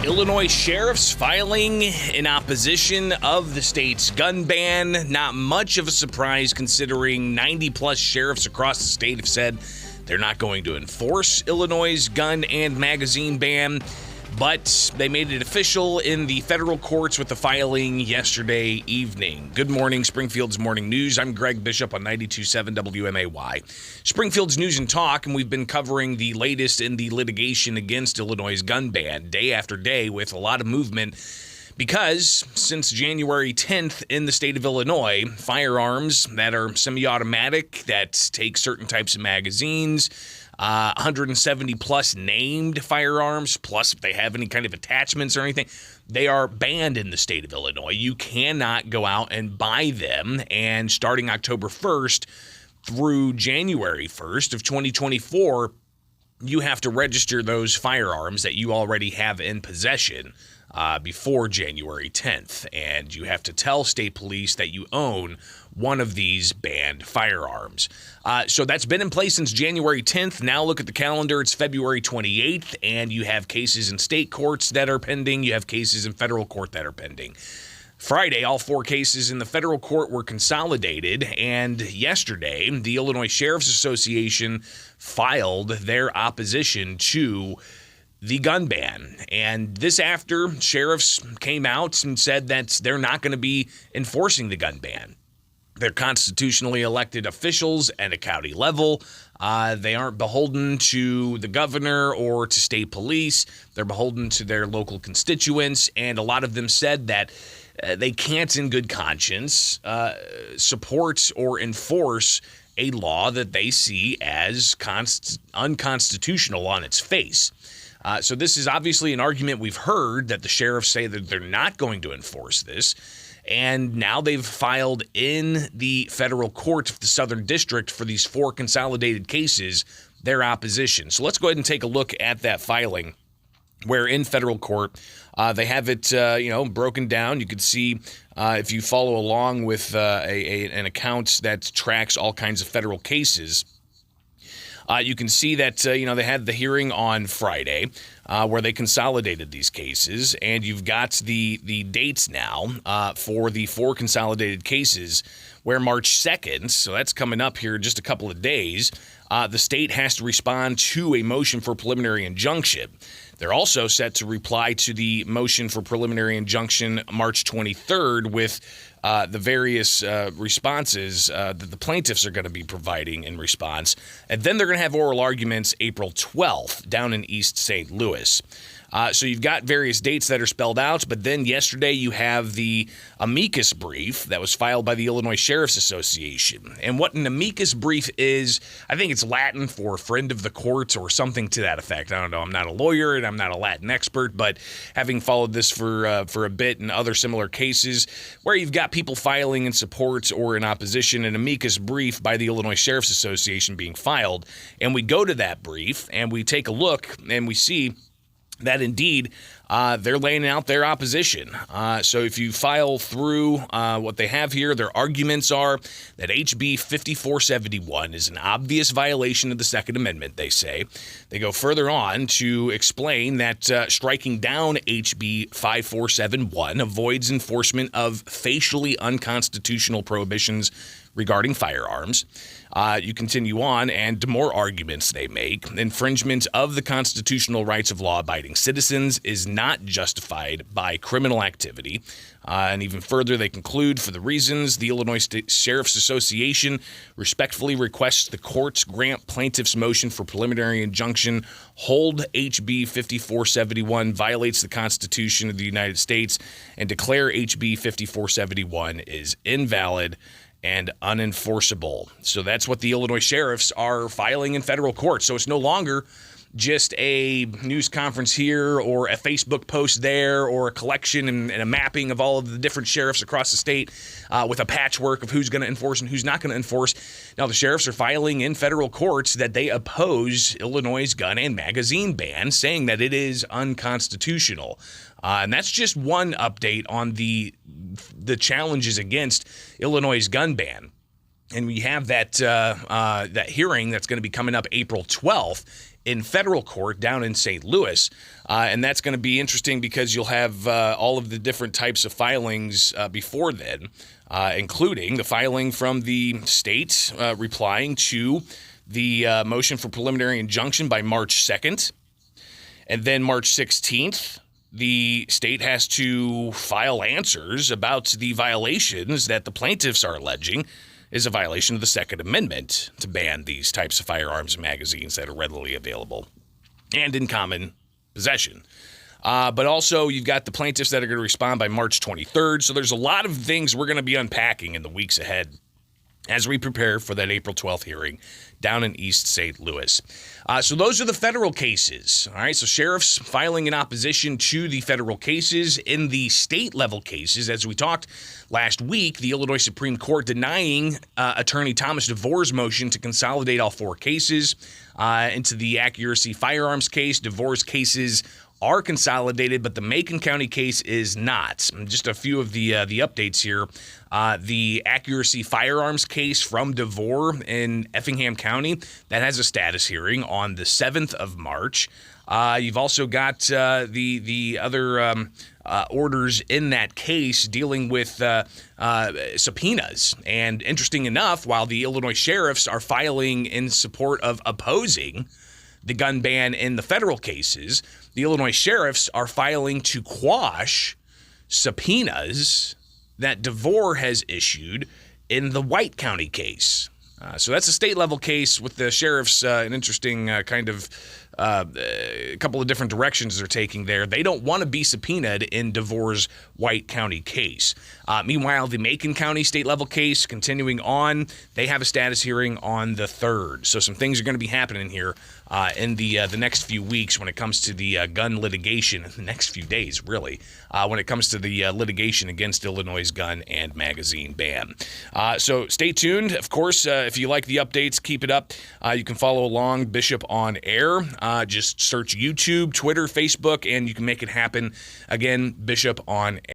Illinois sheriffs filing in opposition of the state's gun ban. Not much of a surprise considering 90-plus sheriffs across the state have said they're not going to enforce Illinois' gun and magazine ban, but they made it official in the federal courts with the filing yesterday evening. Good morning, Springfield's Morning News. I'm Greg Bishop on 92.7 WMAY. Springfield's News and Talk, and we've been covering the latest in the litigation against Illinois' gun ban day after day with a lot of movement. Because since January 10th in the state of Illinois, firearms that are semi-automatic, that take certain types of magazines, 170 plus named firearms, plus if they have any kind of attachments or anything, they are banned in the state of Illinois. You cannot go out and buy them. And starting October 1st through January 1st of 2024, you have to register those firearms that you already have in possession before January 10th. And you have to tell state police that you own one of these banned firearms. So that's been in place since January 10th. Now look at the calendar. It's February 28th, and you have cases in state courts that are pending. You have cases in federal court that are pending. Friday, all four cases in the federal court were consolidated, and yesterday, the Illinois Sheriff's Association filed their opposition to the gun ban. And this after sheriffs came out and said that they're not going to be enforcing the gun ban. They're constitutionally elected officials at a county level. They aren't beholden to the governor or to state police. They're beholden to their local constituents. And a lot of them said that they can't in good conscience support or enforce a law that they see as unconstitutional on its face. So this is obviously an argument we've heard that the sheriffs say that they're not going to enforce this. And now they've filed in the federal court of the Southern District for these four consolidated cases their opposition. So let's go ahead and take a look at that filing, where in federal court they have it broken down. You can see if you follow along with an account that tracks all kinds of federal cases. You can see that, they had the hearing on Friday where they consolidated these cases, and you've got the dates now for the four consolidated cases where March 2nd, so that's coming up here in just a couple of days, the state has to respond to a motion for preliminary injunction. They're also set to reply to the motion for preliminary injunction March 23rd with the various responses that the plaintiffs are going to be providing in response. And then they're going to have oral arguments April 12th down in East St. Louis. So you've got various dates that are spelled out, but then yesterday you have the amicus brief that was filed by the Illinois Sheriff's Association. And what an amicus brief is, I think it's Latin for friend of the court or something to that effect. I don't know. I'm not a lawyer and I'm not a Latin expert, but having followed this for a bit in other similar cases where you've got people filing in support or in opposition, an amicus brief by the Illinois Sheriff's Association being filed. And we go to that brief and we take a look and we see that indeed they're laying out their opposition. So if you file through what they have here, their arguments are that HB 5471 is an obvious violation of the Second Amendment, they say. They go further on to explain that striking down HB 5471 avoids enforcement of facially unconstitutional prohibitions regarding firearms. You continue on, and more arguments they make. Infringement of the constitutional rights of law-abiding citizens is not justified by criminal activity. And even further, they conclude, for the reasons, the Illinois State Sheriff's Association respectfully requests the courts grant plaintiffs' motion for preliminary injunction, hold HB 5471 violates the Constitution of the United States, and declare HB 5471 is invalid and unenforceable. So that's what the Illinois sheriffs are filing in federal court. So it's no longer just a news conference here or a Facebook post there or a collection and a mapping of all of the different sheriffs across the state with a patchwork of who's going to enforce and who's not going to enforce. Now, the sheriffs are filing in federal courts that they oppose Illinois' gun and magazine ban, saying that it is unconstitutional. And that's just one update on the challenges against Illinois' gun ban. And we have that hearing that's going to be coming up April 12th in federal court down in St. Louis. And that's going to be interesting because you'll have all of the different types of filings before then, including the filing from the state replying to the motion for preliminary injunction by March 2nd. And then March 16th, the state has to file answers about the violations that the plaintiffs are alleging is a violation of the Second Amendment to ban these types of firearms and magazines that are readily available and in common possession. But also, you've got the plaintiffs that are going to respond by March 23rd. So there's a lot of things we're going to be unpacking in the weeks ahead as we prepare for that April 12th hearing down in East St. Louis. So those are the federal cases. All right, so sheriffs filing in opposition to the federal cases. In the state level cases, as we talked last week, the Illinois Supreme Court denying Attorney Thomas DeVore's motion to consolidate all four cases into the accuracy firearms case. DeVore's cases are consolidated, but the Macon County case is not. Just a few of the updates here. The accuracy firearms case from DeVore in Effingham County, that has a status hearing on the 7th of March. You've also got the other orders in that case dealing with subpoenas. And interesting enough, while the Illinois sheriffs are filing in support of opposing the gun ban in the federal cases, the Illinois sheriffs are filing to quash subpoenas that DeVore has issued in the White County case. So that's a state-level case with the sheriffs, an interesting kind of a couple of different directions they're taking there. They don't want to be subpoenaed in DeVore's White County case. Meanwhile, the Macon County state-level case continuing on, they have a status hearing on the 3rd. So some things are going to be happening here in the next few weeks when it comes to the gun litigation, in the next few days, really, when it comes to the litigation against Illinois' gun and magazine ban. So stay tuned. Of course, if you like the updates, keep it up. You can follow along Bishop on Air. Just search YouTube, Twitter, Facebook, and you can make it happen. Again, Bishop on Air.